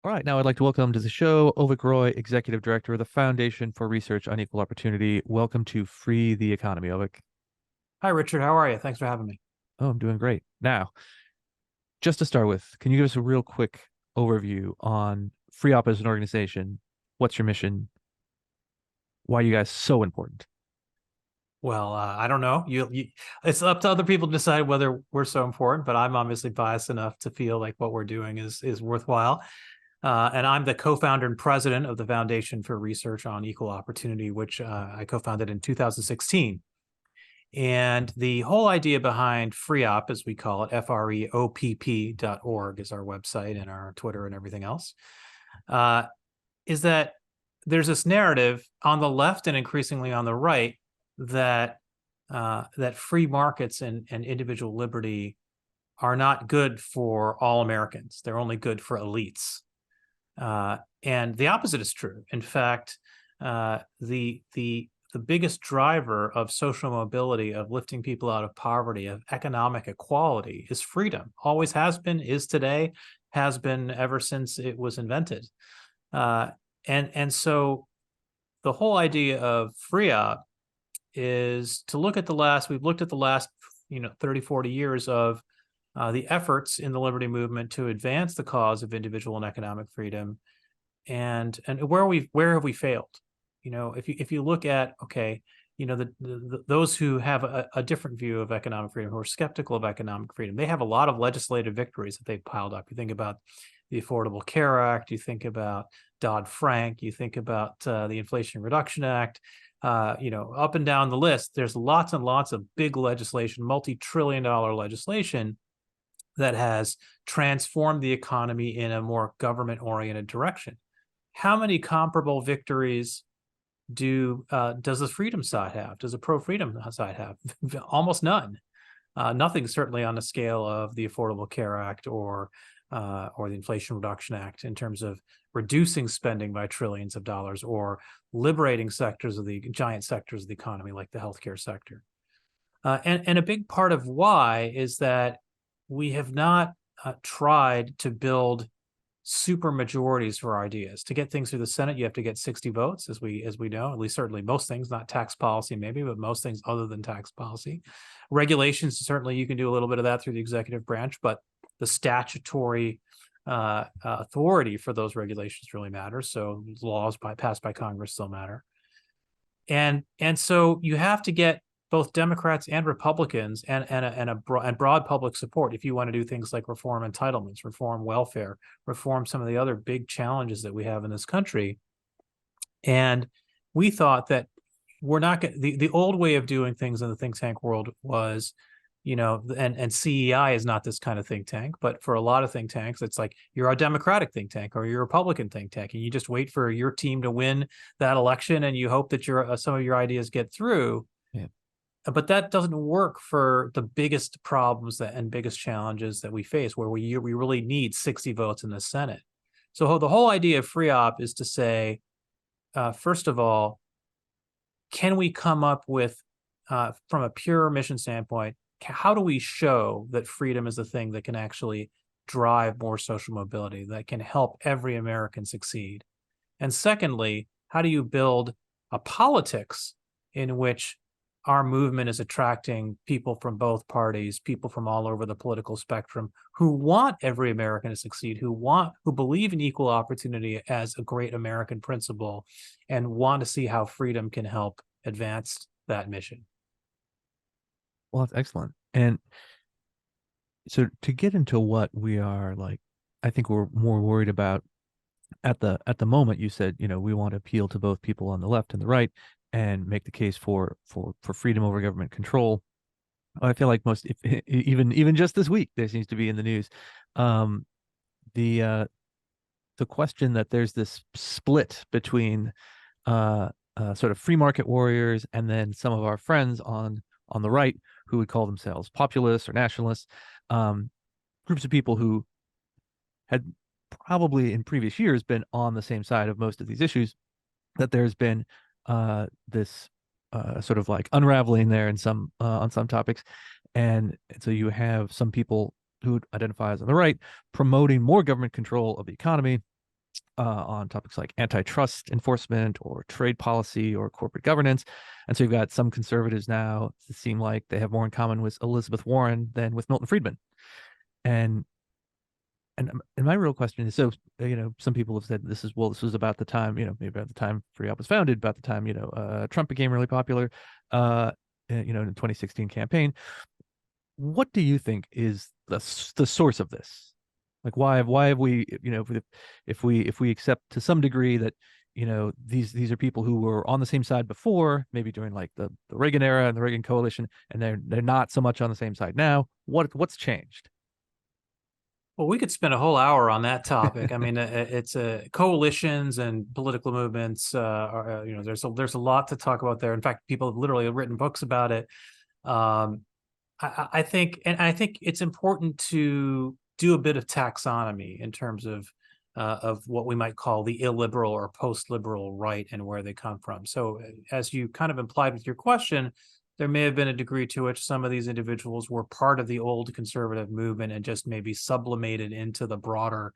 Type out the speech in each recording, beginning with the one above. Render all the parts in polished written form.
All right, now I'd like to welcome to the show Avik Roy, Executive Director of the Foundation for Research on Equal Opportunity. Welcome to Free the Economy, Avik. Hi, Richard. How are you? Thanks for having me. Oh, I'm doing great. Now, just to start with, can you give us a real quick overview on Freeop as an organization? What's your mission? Why are you guys so important? Well, I don't know. It's up to other people to decide whether we're so important, but I'm obviously biased enough to feel like what we're doing is worthwhile. And I'm the co-founder and president of the Foundation for Research on Equal Opportunity, which I co-founded in 2016. And the whole idea behind Freeop, as we call it, FREOPP.org is our website and our Twitter and everything else, is that there's this narrative on the left and increasingly on the right that that free markets and individual liberty are not good for all Americans. They're only good for elites. And the opposite is true. In fact, the biggest driver of social mobility, of lifting people out of poverty, of economic equality is freedom. Always has been, is today, has been ever since it was invented. And so the whole idea of Freeop is to look at we've looked at the last 30, 40 years of the efforts in the liberty movement to advance the cause of individual and economic freedom, and where have we failed? If you look at, okay, those who have a different view of economic freedom, who are skeptical of economic freedom, they have a lot of legislative victories that they've piled up. You think about the Affordable Care Act, you think about Dodd-Frank, you think about the Inflation Reduction Act, up and down the list. There's lots and lots of big legislation, multi-trillion-dollar legislation that has transformed the economy in a more government-oriented direction. How many comparable victories does the freedom side have? Does the pro-freedom side have? Almost none. Nothing, certainly on the scale of the Affordable Care Act or the Inflation Reduction Act in terms of reducing spending by trillions of dollars or liberating giant sectors of the economy like the healthcare sector. And a big part of why is that we have not tried to build super majorities for ideas. To get things through the Senate, you have to get 60 votes, as we know, at least certainly most things, not tax policy maybe, but most things other than tax policy. Regulations, certainly you can do a little bit of that through the executive branch, but the statutory authority for those regulations really matters. So laws passed by Congress still matter. And so you have to get both Democrats and Republicans and broad public support if you want to do things like reform entitlements, reform welfare, reform some of the other big challenges that we have in this country. And we thought that we're not going the old way of doing things in the think tank world was, and CEI is not this kind of think tank, but for a lot of think tanks, it's like you're a Democratic think tank or you're a Republican think tank, and you just wait for your team to win that election and you hope that some of your ideas get through. Yeah. But that doesn't work for the biggest problems and biggest challenges that we face, where we really need 60 votes in the Senate. So the whole idea of Freeop is to say, first of all, can we come up with, from a pure mission standpoint, how do we show that freedom is the thing that can actually drive more social mobility, that can help every American succeed? And secondly, how do you build a politics in which our movement is attracting people from both parties, people from all over the political spectrum who want every American to succeed, who believe in equal opportunity as a great American principle, and want to see how freedom can help advance that mission? Well, that's excellent. And so to get into what we are like, I think we're more worried about at the moment. You said, we want to appeal to both people on the left and the right and make the case for freedom over government control. I feel like even just this week, there seems to be in the news the question that there's this split between sort of free market warriors and then some of our friends on the right who would call themselves populists or nationalists, groups of people who had probably in previous years been on the same side of most of these issues, that there's been this sort of like unraveling there in on some topics. And so you have some people who identify as on the right promoting more government control of the economy, on topics like antitrust enforcement or trade policy or corporate governance. And so you've got some conservatives now that seem like they have more in common with Elizabeth Warren than with Milton Friedman. And and my real question is, so some people have said this was about the time, maybe about the time Freeop was founded, about the time Trump became really popular, in the 2016 campaign. What do you think is the source of this? Like, why have we, if we accept to some degree that these are people who were on the same side before, maybe during like the Reagan era and the Reagan coalition, and they're not so much on the same side now. What's changed? Well, we could spend a whole hour on that topic. I mean, it's coalitions and political movements. There's a lot to talk about there. In fact, people have literally written books about it. I think it's important to do a bit of taxonomy in terms of what we might call the illiberal or post-liberal right and where they come from. So, as you kind of implied with your question, there may have been a degree to which some of these individuals were part of the old conservative movement and just maybe sublimated into the broader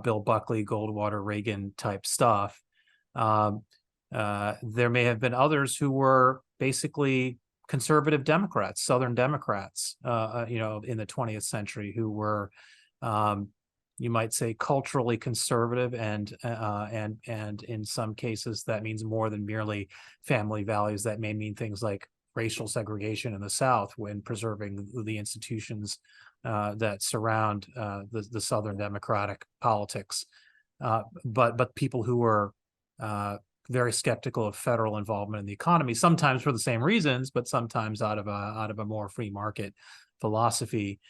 Bill Buckley, Goldwater, Reagan type stuff. There may have been others who were basically conservative Democrats, Southern Democrats, in the 20th century, who were, you might say, culturally conservative, and in some cases that means more than merely family values. That may mean things like racial segregation in the South when preserving the institutions that surround the Southern democratic politics. But people who were very skeptical of federal involvement in the economy, sometimes for the same reasons, but sometimes out of a more free market philosophy.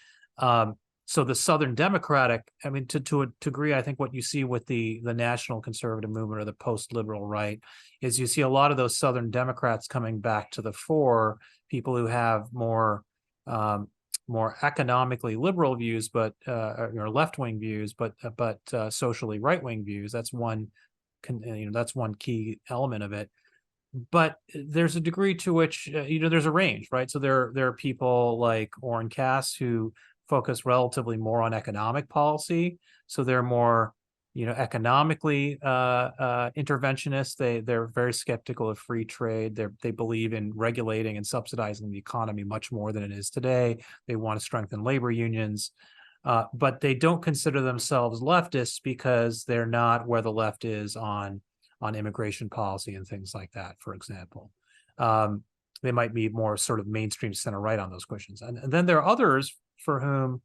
So the Southern Democratic, I mean, to a degree, I think what you see with the national conservative movement or the post-liberal right is you see a lot of those Southern Democrats coming back to the fore, people who have more economically liberal views, but or left-wing views, but socially right-wing views. That's one key element of it. But there's a degree to which there's a range, right? So there are people like Orrin Cass who focus relatively more on economic policy. So they're more, economically interventionist. They're very skeptical of free trade. They believe in regulating and subsidizing the economy much more than it is today. They want to strengthen labor unions, but they don't consider themselves leftists because they're not where the left is on immigration policy and things like that, for example. They might be more sort of mainstream center right on those questions. And then there are others for whom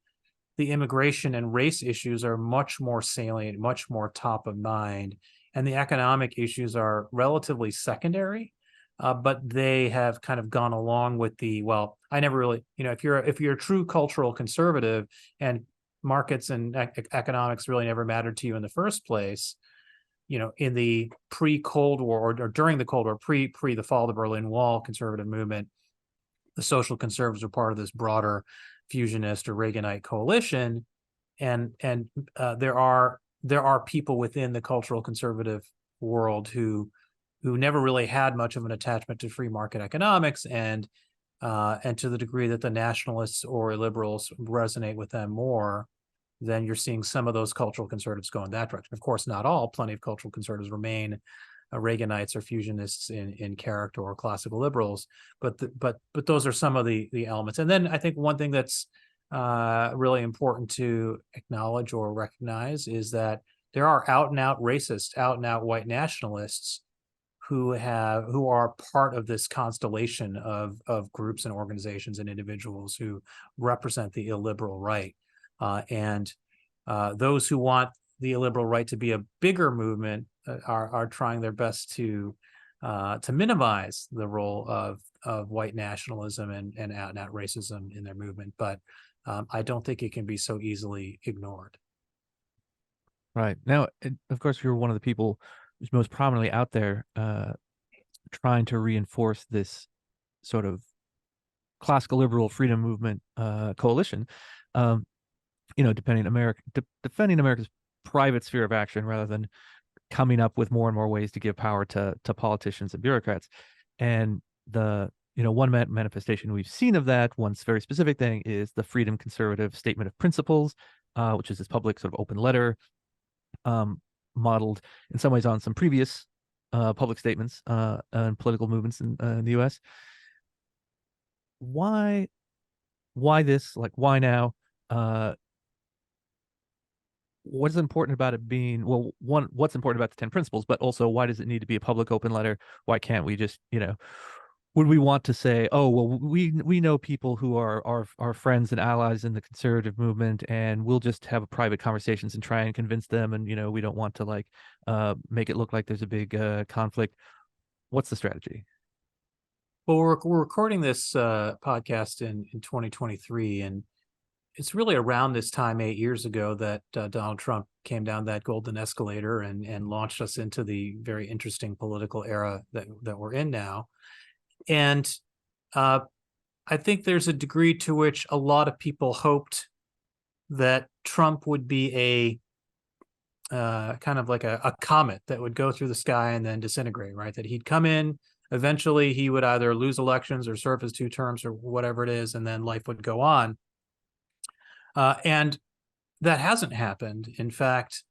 the immigration and race issues are much more salient, much more top of mind, and the economic issues are relatively secondary. But they have kind of gone along with I never really, if you're a true cultural conservative and markets and economics really never mattered to you in the first place, in the pre-Cold War or during the Cold War, pre the fall of the Berlin Wall conservative movement, the social conservatives were part of this broader fusionist or Reaganite coalition, and there are people within the cultural conservative world who never really had much of an attachment to free market economics, and to the degree that the nationalists or liberals resonate with them more, then you're seeing some of those cultural conservatives go in that direction. Of course, not all. Plenty of cultural conservatives remain Reaganites or fusionists in character or classical liberals, but those are some of the elements. And then I think one thing that's really important to acknowledge or recognize is that there are out and out racists, out and out white nationalists who are part of this constellation of groups and organizations and individuals who represent the illiberal right. And those who want the illiberal right to be a bigger movement are trying their best to minimize the role of white nationalism and out racism in their movement. But I don't think it can be so easily ignored. Right. Now, of course, you're one of the people who's most prominently out there trying to reinforce this sort of classical liberal freedom movement coalition. Defending America's private sphere of action rather than coming up with more and more ways to give power to politicians and bureaucrats. And the one manifestation we've seen of that, one very specific thing, is the Freedom Conservative Statement of Principles, which is this public sort of open letter modeled in some ways on some previous public statements and political movements in the U.S. Why this? Like, why now? What is important about it being, well, one, what's important about the 10 principles, but also why does it need to be a public open letter? Why can't we just, would we want to say, oh, well, we know people who are our friends and allies in the conservative movement, and we'll just have private conversations and try and convince them, and we don't want to like make it look like there's a big conflict. What's the strategy? Well, we're recording this podcast in 2023, and it's really around this time 8 years ago that Donald Trump came down that golden escalator and launched us into the very interesting political era that we're in now. And I think there's a degree to which a lot of people hoped that Trump would be a kind of like a comet that would go through the sky and then disintegrate, right? That he'd come in, eventually he would either lose elections or serve his 2 terms or whatever it is, and then life would go on. And that hasn't happened. In fact,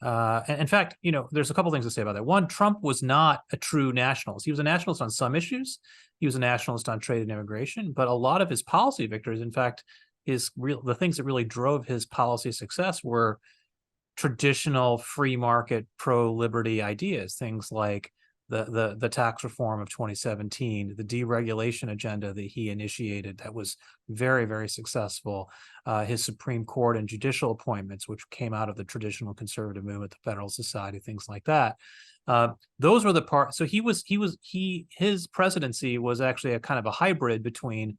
there's a couple things to say about that. One, Trump was not a true nationalist. He was a nationalist on some issues. He was a nationalist on trade and immigration, but a lot of his policy victories, in fact, the things that really drove his policy success were traditional free market, pro-liberty ideas, things like the tax reform of 2017, the deregulation agenda that he initiated that was very, very successful, his Supreme Court and judicial appointments, which came out of the traditional conservative movement, the Federalist Society, things like that. Those were the parts. So his presidency was actually a kind of a hybrid between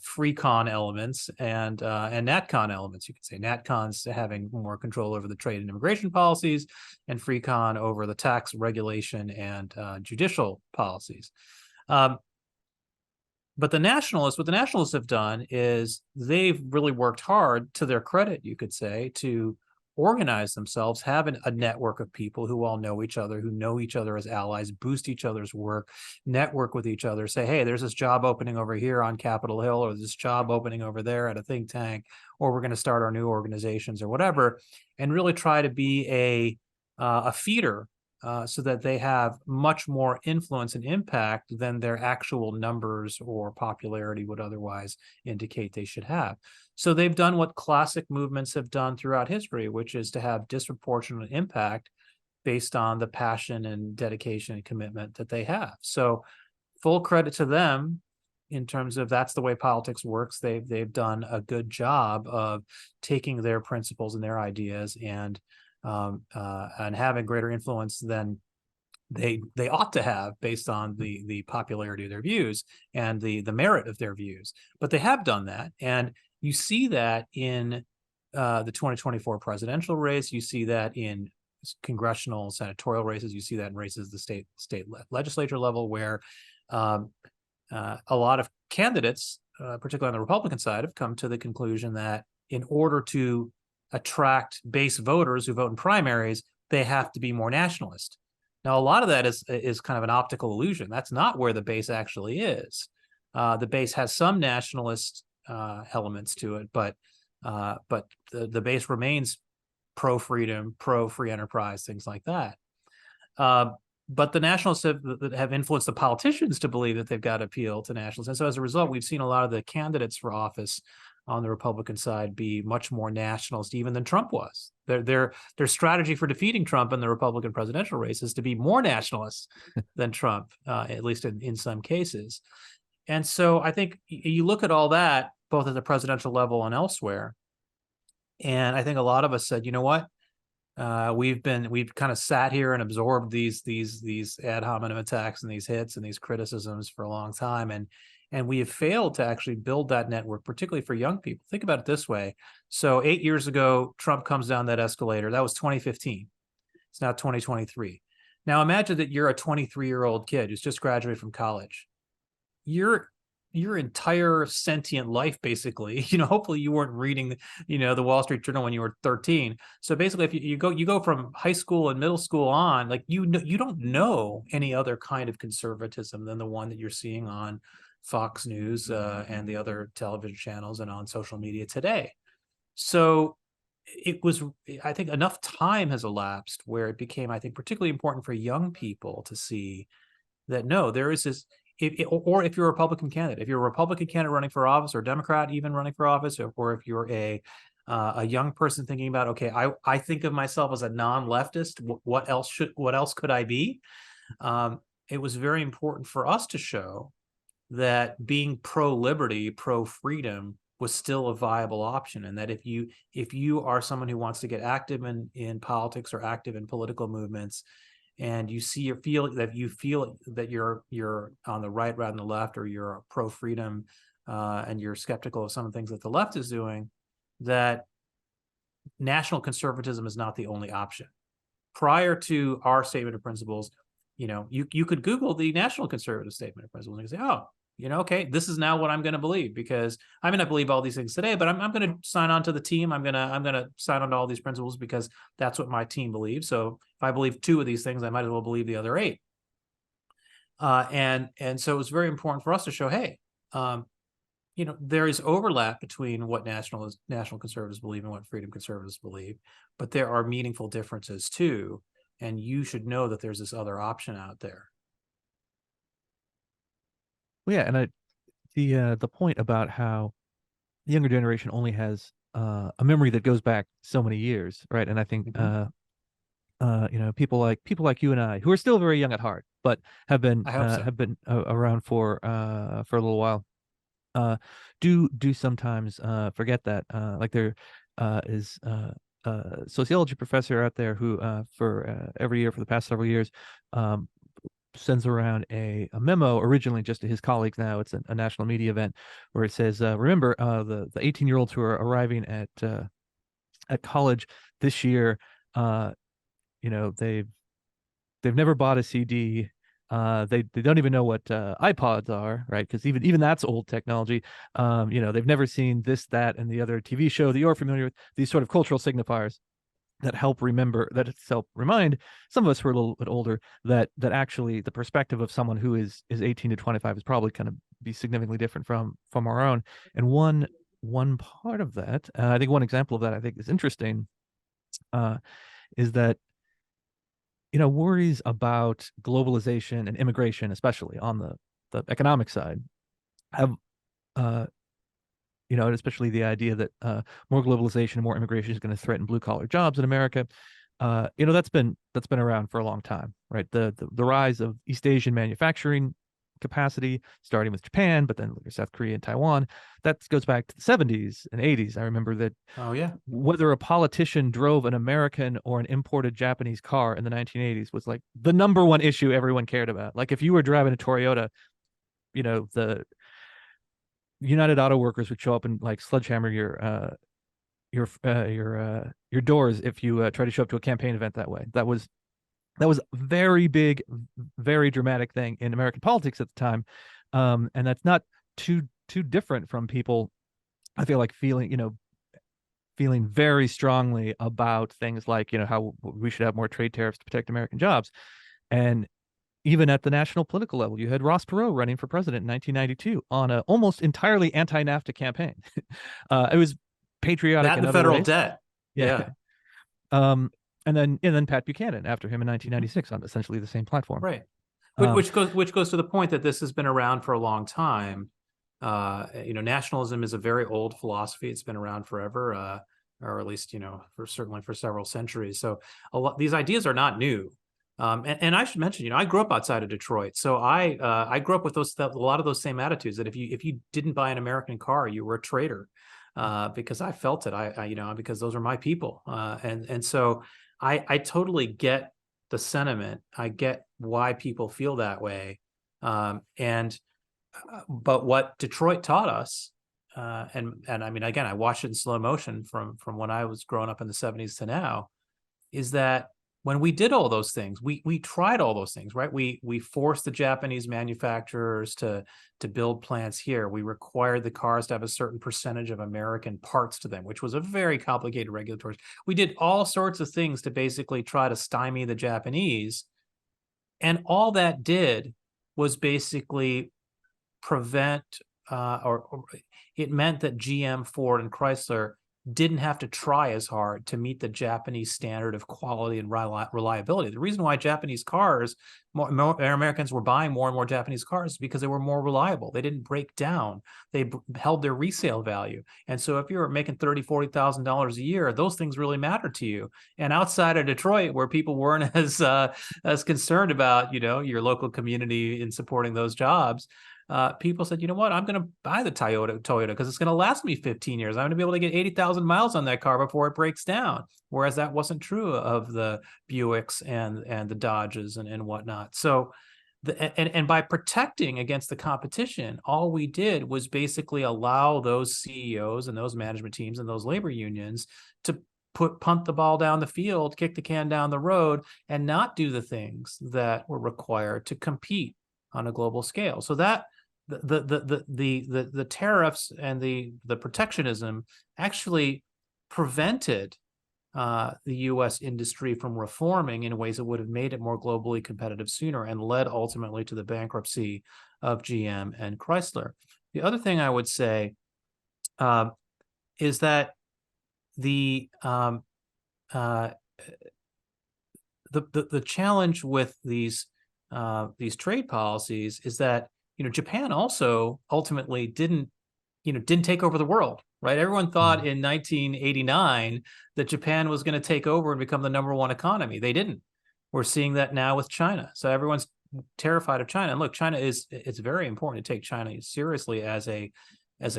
free con elements and NatCon elements. You could say NatCon's having more control over the trade and immigration policies, and free con over the tax regulation and judicial policies. But what the nationalists have done is they've really worked hard, to their credit, you could say, to organize themselves, have a network of people who all know each other, who know each other as allies, boost each other's work, network with each other, say, hey, there's this job opening over here on Capitol Hill, or this job opening over there at a think tank, or we're going to start our new organizations or whatever, and really try to be a feeder so that they have much more influence and impact than their actual numbers or popularity would otherwise indicate they should have. So they've done what classic movements have done throughout history, which is to have disproportionate impact based on the passion and dedication and commitment that they have. So full credit to them in terms of that's the way politics works. They've done a good job of taking their principles and their ideas and having greater influence than they ought to have based on the popularity of their views and the merit of their views. But they have done that, and you see that in the 2024 presidential race. You see that in congressional senatorial races. You see that in races at the state legislature level, where a lot of candidates, particularly on the Republican side, have come to the conclusion that in order to attract base voters who vote in primaries, they have to be more nationalist. Now, a lot of that is kind of an optical illusion. That's not where the base actually is. The base has some nationalist elements to it, but the base remains pro-freedom, pro-free enterprise, things like that. But the nationalists have influenced the politicians to believe that they've got to appeal to nationalists. And so as a result, we've seen a lot of the candidates for office on the Republican side be much more nationalist even than Trump was. Their strategy for defeating Trump in the Republican presidential race is to be more nationalist than Trump, at least in some cases. And so I think you look at all that, both at the presidential level and elsewhere, and I think a lot of us said, you know what? We've kind of sat here and absorbed these ad hominem attacks and these hits and these criticisms for a long time, and we have failed to actually build that network, particularly for young people. Think about it this way. So 8 years ago, Trump comes down that escalator. That was 2015. It's now 2023. Now imagine that you're a 23-year-old kid who's just graduated from college. Your entire sentient life, basically, hopefully you weren't reading, the Wall Street Journal when you were 13. So basically, if you go from high school and middle school on, like, you don't know any other kind of conservatism than the one that you're seeing on Fox News and the other television channels and on social media today. So it was, I think enough time has elapsed where it became, I think, particularly important for young people to see that no, there is this, or if you're a Republican candidate, if you're a Republican candidate running for office, or a Democrat even running for office, or if you're a young person thinking about, okay, I think of myself as a non-leftist, what else could I be? It was very important for us to show that being pro-liberty, pro-freedom was still a viable option, and that if you are someone who wants to get active in politics or active in political movements, and you see or feel that you're on the right rather than the left, or you're pro-freedom, and you're skeptical of some of the things that the left is doing, that national conservatism is not the only option. Prior to our statement of principles, you could Google the National Conservative Statement of Principles and you can say, oh, okay, this is now what I'm going to believe, because I may not believe all these things today, but I'm going to sign on to the team. I'm going to sign on to all these principles because that's what my team believes. So if I believe 2 of these things, I might as well believe the other 8. And so it was very important for us to show, hey, there is overlap between what national conservatives believe and what freedom conservatives believe, but there are meaningful differences too. And you should know that there's this other option out there. Well, yeah, and the point about how the younger generation only has a memory that goes back so many years, right? And I think people like you and I, who are still very young at heart, but have been I hope so. around for a little while, do sometimes forget that. Like there is a sociology professor out there who for every year for the past several years sends around a memo, originally just to his colleagues. Now it's a national media event, where it says, remember, the 18-year-olds who are arriving at college this year, they've never bought a CD. They don't even know what iPods are, right? Because even that's old technology. They've never seen this, that, and the other TV show that you're familiar with. These sort of cultural signifiers that help remind some of us who are a little bit older that actually the perspective of someone who is 18 to 25 is probably going to be significantly different from our own. And one part of that, I think one example of that I think is interesting, is that worries about globalization and immigration, especially on the economic side, have and especially the idea that more globalization and more immigration is going to threaten blue collar jobs in America. That's been around for a long time, right? The rise of East Asian manufacturing capacity, starting with Japan, but then later South Korea and Taiwan, that goes back to the 70s and 80s. I remember that. Oh yeah. Whether a politician drove an American or an imported Japanese car in the 1980s was like the number one issue everyone cared about. Like if you were driving a Toyota, the United Auto Workers would show up and like sledgehammer your doors if you try to show up to a campaign event that way. That was very big, very dramatic thing in American politics at the time, and that's not too different from people, I feel like, feeling very strongly about things like how we should have more trade tariffs to protect American jobs. And even at the national political level, you had Ross Perot running for president in 1992 on a almost entirely anti-NAFTA campaign. It was patriotic That in and the other federal ways. debt. Yeah. And then Pat Buchanan after him in 1996 on essentially the same platform. Right. Um, Which goes to the point that this has been around for a long time. Nationalism is a very old philosophy. It's been around forever, or at least certainly for several centuries. So these ideas are not new. And I should mention, I grew up outside of Detroit, so I grew up with a lot of those same attitudes. That if you didn't buy an American car, you were a traitor, because I felt it. Because those are my people, and so I totally get the sentiment. I get why people feel that way, but what Detroit taught us, and I mean, again, I watched it in slow motion from when I was growing up in the 70s to now, is that when we did all those things, we tried all those things, right? We forced the Japanese manufacturers to build plants here. We required the cars to have a certain percentage of American parts to them, which was a very complicated regulatory. We did all sorts of things to basically try to stymie the Japanese. And all that did was basically prevent, or it meant that GM, Ford, and Chrysler didn't have to try as hard to meet the Japanese standard of quality and reliability. The reason why Japanese cars, Americans were buying more and more Japanese cars is because they were more reliable. They didn't break down. They held their resale value. And so if you're making $30,000, $40,000 a year, those things really matter to you. And outside of Detroit, where people weren't as concerned about, your local community in supporting those jobs, people said, you know what, I'm going to buy the Toyota because it's going to last me 15 years. I'm going to be able to get 80,000 miles on that car before it breaks down. Whereas that wasn't true of the Buicks and the Dodges and whatnot. So, and by protecting against the competition, all we did was basically allow those CEOs and those management teams and those labor unions to punt the ball down the field, kick the can down the road, and not do the things that were required to compete on a global scale. So that the tariffs and the protectionism actually prevented the U.S. industry from reforming in ways that would have made it more globally competitive sooner and led ultimately to the bankruptcy of GM and Chrysler. The other thing I would say is that the challenge with these trade policies is that Japan also ultimately didn't take over the world, right? Everyone thought in 1989 that Japan was going to take over and become the #1 economy. They didn't. We're seeing that now with China. So everyone's terrified of China. And look, it's very important to take China seriously as a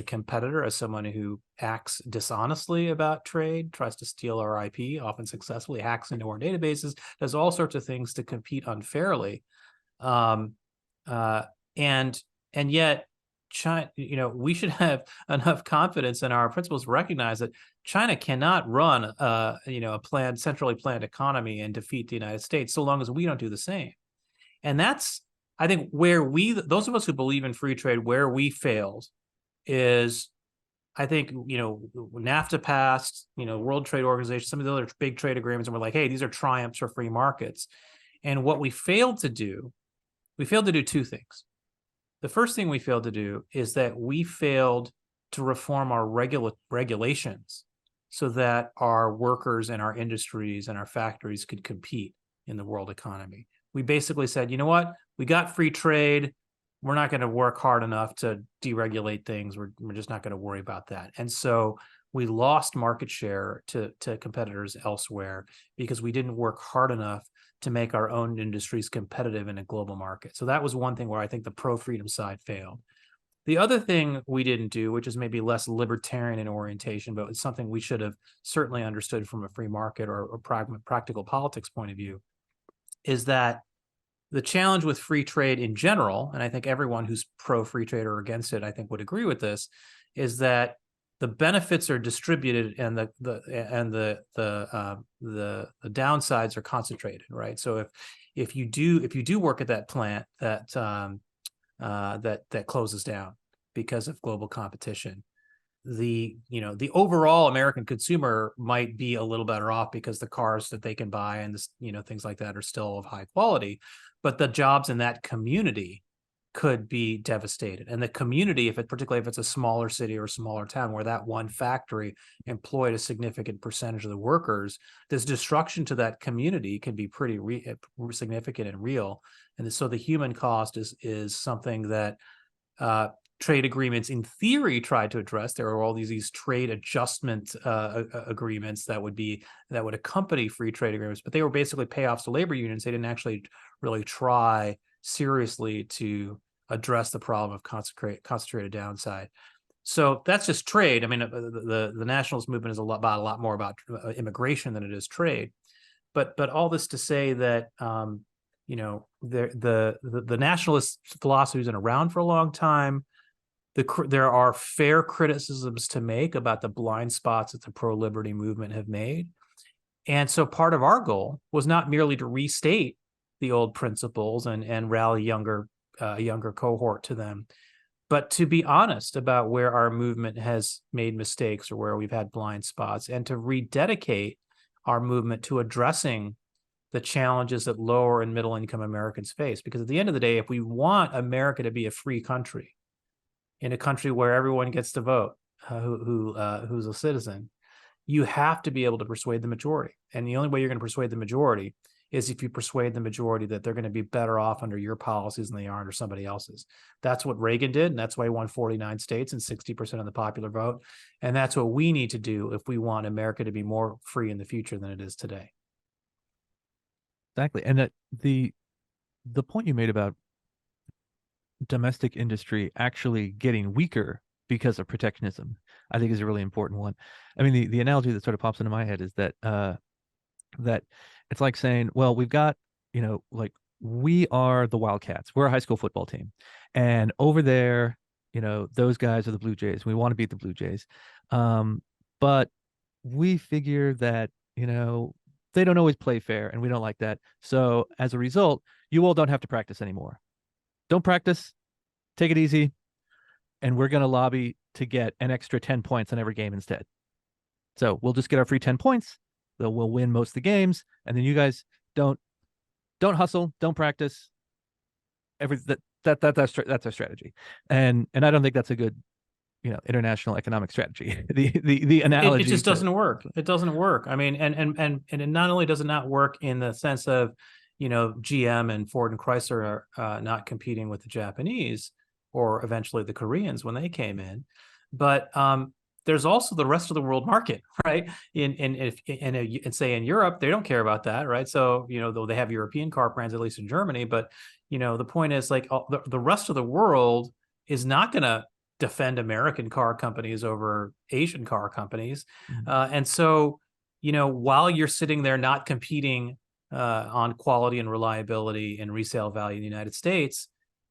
competitor, as someone who acts dishonestly about trade, tries to steal our IP, often successfully, hacks into our databases, does all sorts of things to compete unfairly. And yet China, we should have enough confidence in our principles to recognize that China cannot run a centrally planned economy and defeat the United States so long as we don't do the same. And that's, I think, where those of us who believe in free trade, where we failed is, I think, NAFTA passed, World Trade Organization, some of the other big trade agreements, and we're like, hey, these are triumphs for free markets. And what we failed to do two things. The first thing we failed to do is that we failed to reform our regulations so that our workers and our industries and our factories could compete in the world economy. We basically said, you know what, we got free trade. We're not going to work hard enough to deregulate things. We're just not going to worry about that. And so we lost market share to competitors elsewhere because we didn't work hard enough to make our own industries competitive in a global market. So that was one thing where I think the pro-freedom side failed. The other thing we didn't do, which is maybe less libertarian in orientation, but it's something we should have certainly understood from a free market or practical politics point of view, is that the challenge with free trade in general, and I think everyone who's pro-free trade or against it, I think, would agree with this, is that the benefits are distributed and the downsides are concentrated, right? So if you do work at that plant that closes down because of global competition, the overall American consumer might be a little better off because the cars that they can buy and things like that are still of high quality, but the jobs in that community could be devastated. And the community, particularly if it's a smaller city or a smaller town where that one factory employed a significant percentage of the workers, this destruction to that community can be pretty significant and real. And so the human cost is something that trade agreements in theory tried to address. There are all these trade adjustment agreements that would accompany free trade agreements, but they were basically payoffs to labor unions. They didn't actually really try seriously to address the problem of concentrated downside. So that's just trade. I mean, the nationalist movement is a lot more about immigration than it is trade. But all this to say that the nationalist philosophy has been around for a long time. There are fair criticisms to make about the blind spots that the pro-liberty movement have made. And so part of our goal was not merely to restate the old principles and rally younger cohort to them, but to be honest about where our movement has made mistakes or where we've had blind spots, and to rededicate our movement to addressing the challenges that lower and middle income Americans face. Because at the end of the day, if we want America to be a free country, in a country where everyone gets to vote, who's a citizen, you have to be able to persuade the majority. And the only way you're going to persuade the majority is if you persuade the majority that they're going to be better off under your policies than they are under somebody else's. That's what Reagan did, and that's why he won 49 states and 60% of the popular vote. And that's what we need to do if we want America to be more free in the future than it is today. Exactly. And that the point you made about domestic industry actually getting weaker because of protectionism, I think is a really important one. I mean, the analogy that sort of pops into my head is that that it's like saying, well, we've got, like we are the Wildcats. We're a high school football team. And over there, those guys are the Blue Jays. We want to beat the Blue Jays. But we figure that, they don't always play fair and we don't like that. So as a result, you all don't have to practice anymore. Don't practice, take it easy, and we're going to lobby to get an extra 10 points on every game instead. So we'll just get our free 10 points. We'll win most of the games, and then you guys don't hustle, don't practice. That's our strategy, and I don't think that's a good, international economic strategy. The analogy it just doesn't work. It doesn't work. I mean, and it not only does it not work in the sense of, GM and Ford and Chrysler are not competing with the Japanese or eventually the Koreans when they came in, but there's also the rest of the world market, right? And say in Europe, they don't care about that, right? So, though they have European car brands, at least in Germany, but, the point is like the rest of the world is not going to defend American car companies over Asian car companies. And so, while you're sitting there not competing on quality and reliability and resale value in the United States,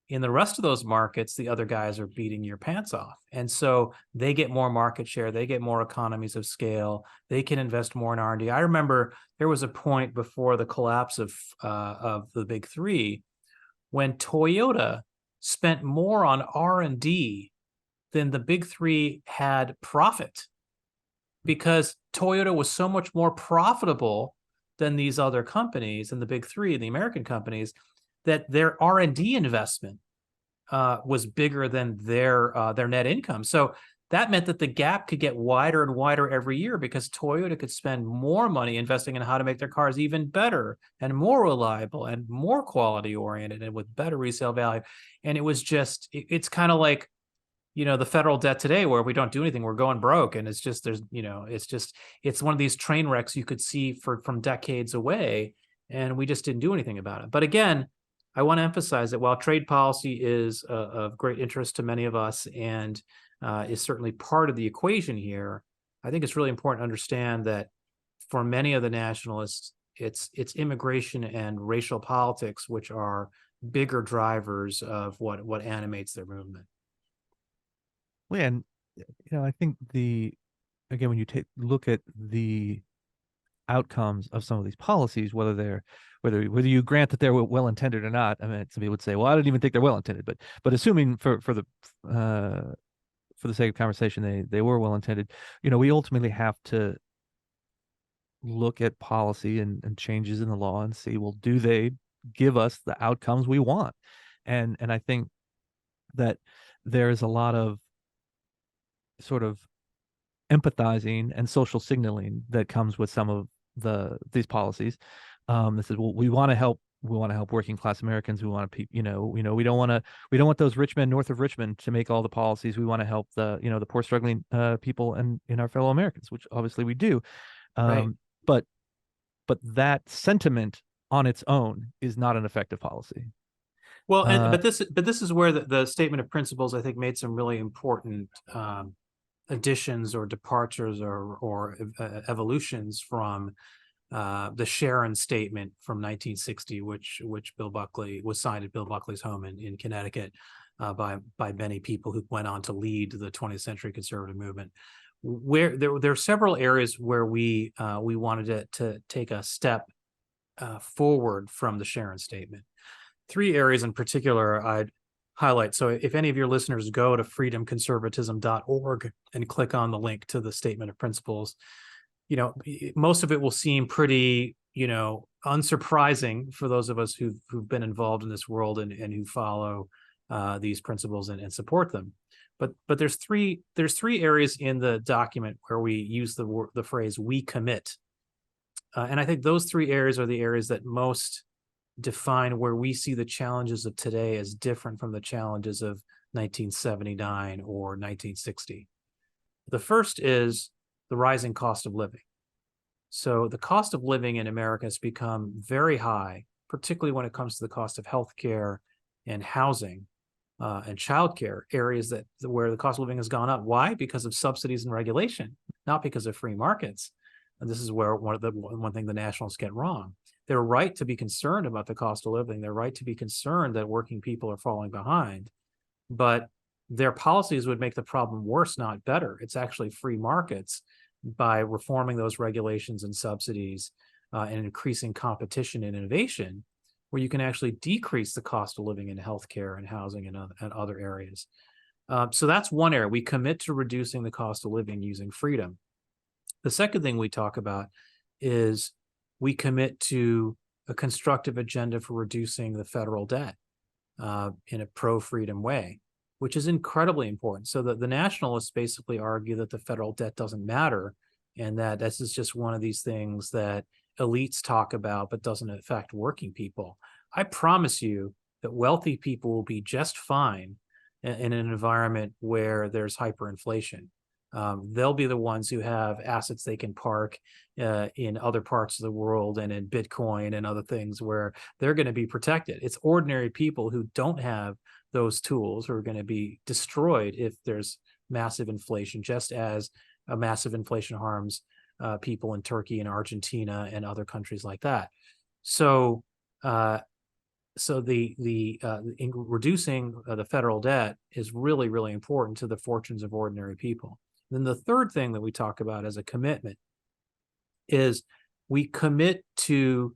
in the rest of those markets, the other guys are beating your pants off. And so they get more market share, they get more economies of scale, they can invest more in R&D. I remember there was a point before the collapse of the big three when Toyota spent more on R&D than the big three had profit, because Toyota was so much more profitable than these other companies and the big three, the American companies, that their R&D investment was bigger than their net income. So that meant that the gap could get wider and wider every year because Toyota could spend more money investing in how to make their cars even better and more reliable and more quality oriented and with better resale value. And it was just, it's kind of like, the federal debt today where we don't do anything, we're going broke. And it's just, it's one of these train wrecks you could see from decades away. And we just didn't do anything about it. But again, I want to emphasize that while trade policy is of great interest to many of us and is certainly part of the equation here, I think it's really important to understand that for many of the nationalists, it's immigration and racial politics which are bigger drivers of what animates their movement. Well, and I think again, when you look at the outcomes of some of these policies, whether you grant that they're well intended or not. I mean, some people would say, well, I don't even think they're well intended, but assuming for the sake of conversation, they were well intended. We ultimately have to look at policy and changes in the law and see, well, do they give us the outcomes we want? And I think that there is a lot of sort of empathizing and social signaling that comes with some of these policies. This is, well, we want to help working class Americans. We want to, we don't want those rich men north of Richmond to make all the policies. We want to help the poor struggling people and in our fellow Americans, which obviously we do. Right. But that sentiment on its own is not an effective policy. Well, but this is where the statement of principles, I think, made some really important additions or departures or evolutions from the Sharon Statement from 1960, which Bill Buckley was signed at Bill Buckley's home in Connecticut by many people who went on to lead the 20th century conservative movement. Where there are several areas where we wanted to take a step forward from the Sharon Statement. Three areas in particular I'd highlight. So if any of your listeners go to freedomconservatism.org and click on the link to the statement of principles, most of it will seem pretty, unsurprising for those of us who've been involved in this world and who follow these principles and support them. But there's three areas in the document where we use the phrase "we commit," and I think those three areas are the areas that most define where we see the challenges of today as different from the challenges of 1979 or 1960. The first is the rising cost of living. So the cost of living in America has become very high, particularly when it comes to the cost of healthcare and housing and childcare, areas where the cost of living has gone up. Why? Because of subsidies and regulation, not because of free markets. And this is where one thing the nationalists get wrong. They're right to be concerned about the cost of living. They're right to be concerned that working people are falling behind, but their policies would make the problem worse, not better. It's actually free markets by reforming those regulations and subsidies and increasing competition and innovation, where you can actually decrease the cost of living in healthcare and housing and other areas. So that's one area. We commit to reducing the cost of living using freedom. The second thing we talk about is we commit to a constructive agenda for reducing the federal debt in a pro-freedom way, which is incredibly important. So the nationalists basically argue that the federal debt doesn't matter and that this is just one of these things that elites talk about but doesn't affect working people. I promise you that wealthy people will be just fine in an environment where there's hyperinflation. They'll be the ones who have assets they can park in other parts of the world and in Bitcoin and other things where they're going to be protected. It's ordinary people who don't have those tools who are going to be destroyed if there's massive inflation, just as a massive inflation harms people in Turkey and Argentina and other countries like that. So, reducing the federal debt is really, really important to the fortunes of ordinary people. Then the third thing that we talk about as a commitment is we commit to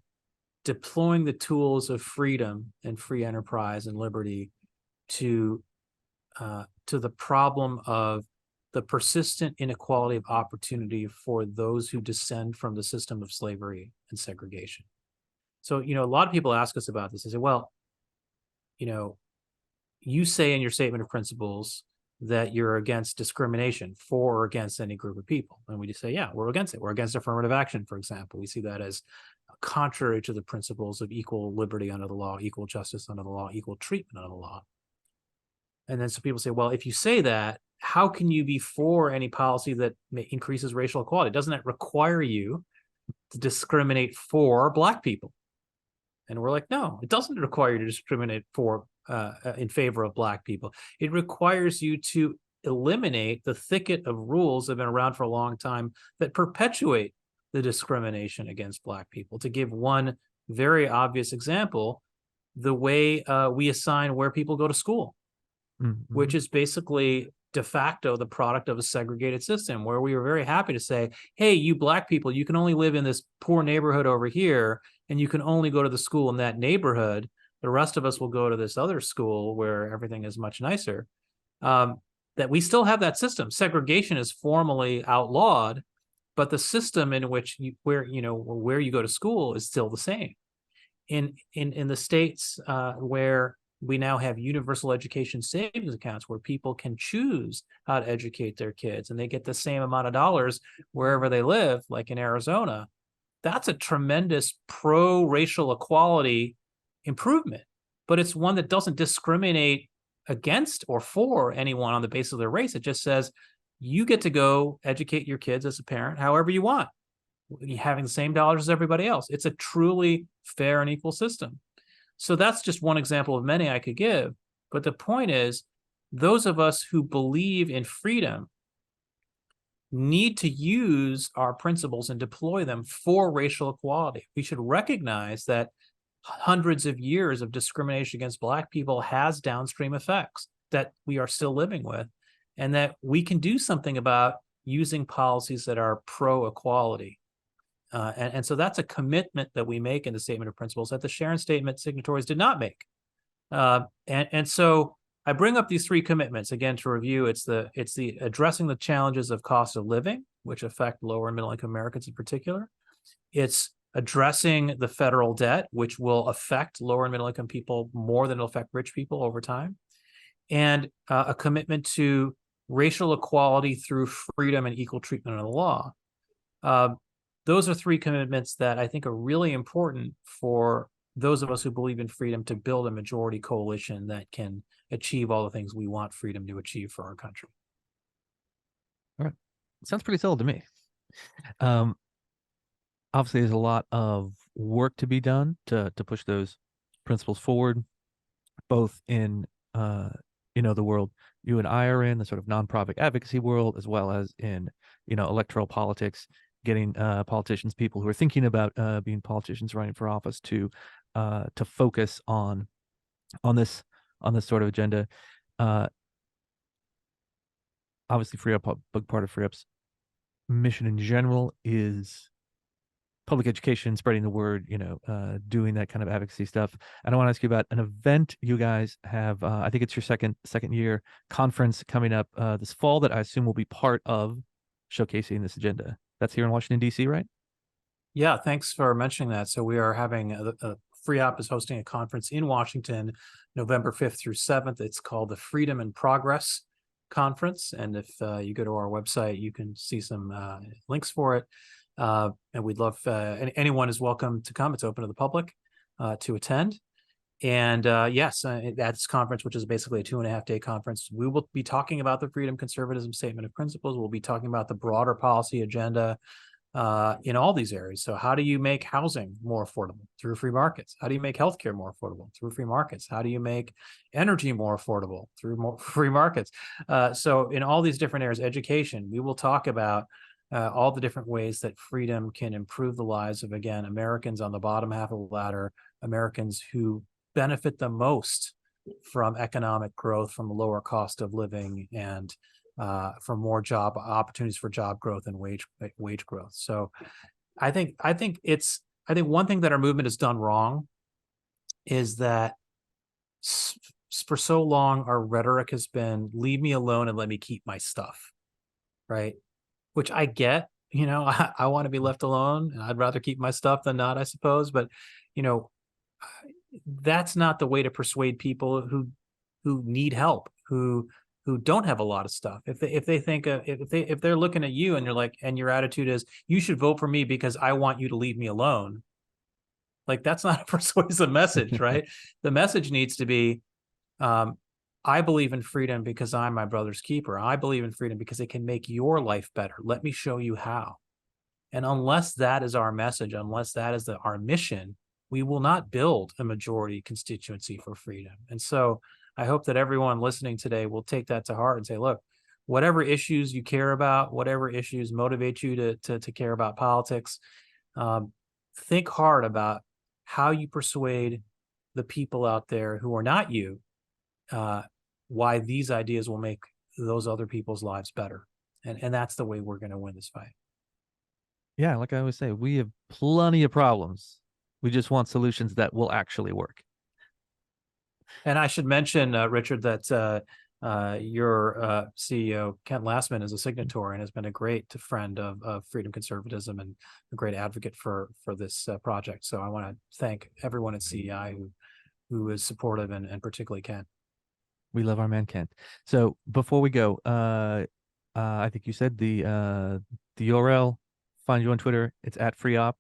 deploying the tools of freedom and free enterprise and liberty to the problem of the persistent inequality of opportunity for those who descend from the system of slavery and segregation. So, a lot of people ask us about this. They say, well, you say in your statement of principles that you're against discrimination for or against any group of people. And we just say, yeah, we're against it. We're against affirmative action, for example. We see that as contrary to the principles of equal liberty under the law, equal justice under the law, equal treatment under the law. And then some people say, well, if you say that, how can you be for any policy that increases racial equality? Doesn't that require you to discriminate for Black people? And we're like, no, it doesn't require you to discriminate in favor of Black people. It requires you to eliminate the thicket of rules that have been around for a long time that perpetuate the discrimination against Black people. To give one very obvious example, the way we assign where people go to school, which is basically de facto the product of a segregated system, where we were very happy to say, hey, you Black people, you can only live in this poor neighborhood over here, and you can only go to the school in that neighborhood. The rest of us will go to this other school where everything is much nicer. That we still have that system. Segregation is formally outlawed, but the system in which where you go to school is still the same. In the states where we now have universal education savings accounts where people can choose how to educate their kids and they get the same amount of dollars wherever they live, like in Arizona, that's a tremendous pro-racial equality improvement. But it's one that doesn't discriminate against or for anyone on the basis of their race. It just says you get to go educate your kids as a parent however you want, having the same dollars as everybody else. It's a truly fair and equal system. So that's just one example of many I could give. But the point is, those of us who believe in freedom need to use our principles and deploy them for racial equality. We should recognize that hundreds of years of discrimination against Black people has downstream effects that we are still living with, and that we can do something about using policies that are pro-equality. And so that's a commitment that we make in the Statement of Principles that the Sharon Statement signatories did not make. And so I bring up these three commitments again to review. It's the addressing the challenges of cost of living, which affect lower and middle income Americans in particular. It's addressing the federal debt, which will affect lower and middle income people more than it'll affect rich people over time. and a commitment to racial equality through freedom and equal treatment of the law. Those are three commitments that I think are really important for those of us who believe in freedom to build a majority coalition that can achieve all the things we want freedom to achieve for our country. All right. Sounds pretty solid to me. Um, Obviously, there's a lot of work to be done to push those principles forward, both in the world you and I are in, the sort of nonprofit advocacy world, as well as in electoral politics, getting politicians, people who are thinking about being politicians, running for office, to focus on this sort of agenda. Obviously, Freeop, a big part of Freeop's mission in general is public education, spreading the word, doing that kind of advocacy stuff. And I want to ask you about an event you guys have. I think it's your second year conference coming up this fall that I assume will be part of showcasing this agenda. That's here in Washington, D.C., right? Yeah, thanks for mentioning that. So we are having Freeop is hosting a conference in Washington, November 5th through 7th. It's called the Freedom and Progress Conference. And if you go to our website, you can see some links for it. And we'd love anyone is welcome to come. It's open to the public to attend. And yes, at this conference, which is basically a 2.5-day conference, we will be talking about the Freedom Conservatism Statement of Principles. We'll be talking about the broader policy agenda in all these areas. So how do you make housing more affordable? Through free markets. How do you make healthcare more affordable? Through free markets. How do you make energy more affordable? Through more free markets. So in all these different areas, education, we will talk about all the different ways that freedom can improve the lives of, again, Americans on the bottom half of the ladder, Americans who benefit the most from economic growth, from a lower cost of living, and for more job opportunities for job growth and wage growth. So I think one thing that our movement has done wrong is that for so long our rhetoric has been leave me alone and let me keep my stuff, right? Which I get, I want to be left alone and I'd rather keep my stuff than not, I suppose. But, that's not the way to persuade people who need help, who don't have a lot of stuff. If they think if they're looking at you and you're like, and your attitude is you should vote for me because I want you to leave me alone, like that's not a persuasive message, right? The message needs to be, I believe in freedom because I'm my brother's keeper. I believe in freedom because it can make your life better. Let me show you how. And unless that is our message, unless that is our mission, we will not build a majority constituency for freedom. And so I hope that everyone listening today will take that to heart and say, look, whatever issues you care about, whatever issues motivate you to care about politics, think hard about how you persuade the people out there who are not you, why these ideas will make those other people's lives better. And that's the way we're going to win this fight. Yeah, like I always say, we have plenty of problems. We just want solutions that will actually work. And I should mention, Richard, that your CEO, Kent Lastman, is a signatory and has been a great friend of Freedom Conservatism and a great advocate for this project. So I want to thank everyone at CEI who is supportive, and particularly Kent. We love our man Kent. So before we go, I think you said the URL, find you on Twitter. It's at Freeop.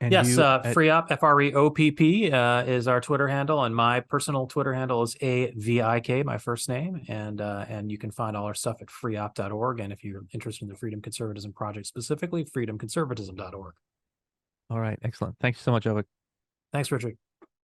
And yes, Freeop, FREOPP is our Twitter handle, and my personal Twitter handle is AVIK, my first name, and you can find all our stuff at freeop.org. And if you're interested in the Freedom Conservatism Project specifically, freedomconservatism.org. All right, excellent. Thanks so much, Avik. Thanks, Richard.